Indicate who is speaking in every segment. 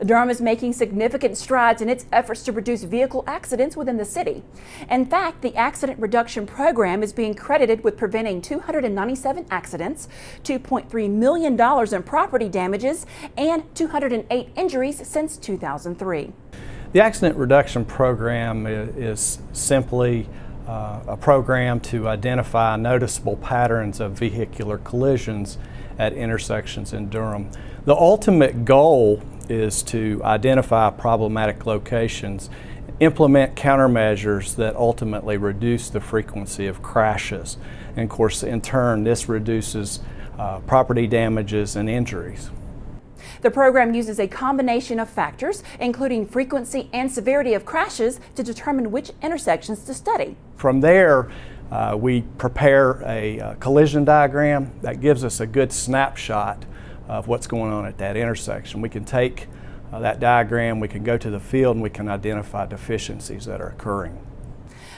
Speaker 1: Durham is making significant strides in its efforts to reduce vehicle accidents within the city. In fact, the accident reduction program is being credited with preventing 297 accidents, $2.3 million in property damages, and 208 injuries since 2003.
Speaker 2: The accident reduction program is simply a program to identify noticeable patterns of vehicular collisions at intersections in Durham. The ultimate goal is to identify problematic locations, implement countermeasures that ultimately reduce the frequency of crashes. And of course, in turn, this reduces property damages and injuries.
Speaker 1: The program uses a combination of factors, including frequency and severity of crashes, to determine which intersections to study.
Speaker 2: From there, we prepare a collision diagram that gives us a good snapshot of what's going on at that intersection. We can take that diagram, we can go to the field, and we can identify deficiencies that are occurring.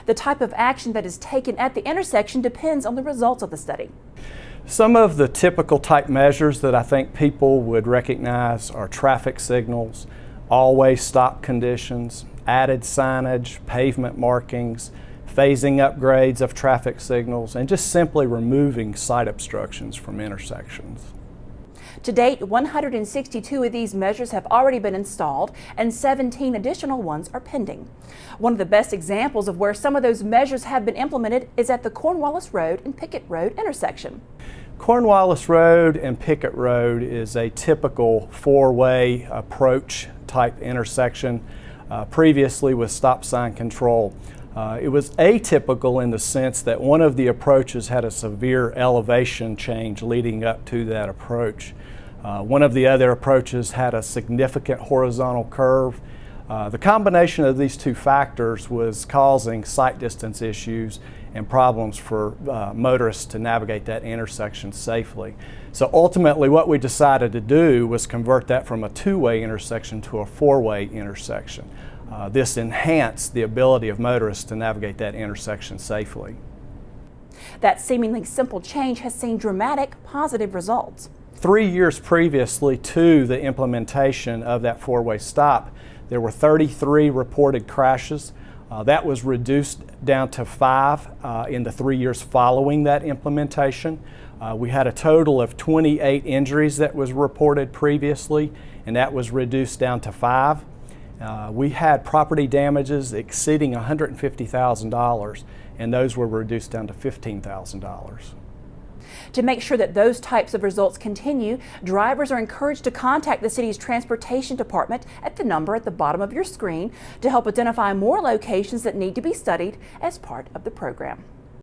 Speaker 1: The type of action that is taken at the intersection depends on the results of the study.
Speaker 2: Some of the typical type measures that I think people would recognize are traffic signals, always stop conditions, added signage, pavement markings, phasing upgrades of traffic signals, and just simply removing site obstructions from intersections.
Speaker 1: To date, 162 of these measures have already been installed and 17 additional ones are pending. One of the best examples of where some of those measures have been implemented is at the Cornwallis Road and Pickett Road intersection.
Speaker 2: Cornwallis Road and Pickett Road is a typical four-way approach type intersection, previously with stop sign control. It was atypical in the sense that one of the approaches had a severe elevation change leading up to that approach. One of the other approaches had a significant horizontal curve. The combination of these two factors was causing sight distance issues and problems for motorists to navigate that intersection safely. So ultimately what we decided to do was convert that from a two-way intersection to a four-way intersection. This enhanced the ability of motorists to navigate that intersection safely.
Speaker 1: That seemingly simple change has seen dramatic positive results.
Speaker 2: 3 years previously to the implementation of that four-way stop, there were 33 reported crashes. That was reduced down to 5 in the 3 years following that implementation. We had a total of 28 injuries that was reported previously, and that was reduced down to 5. We had property damages exceeding $150,000, and those were reduced down to $15,000.
Speaker 1: To make sure that those types of results continue, drivers are encouraged to contact the city's transportation department at the number at the bottom of your screen to help identify more locations that need to be studied as part of the program.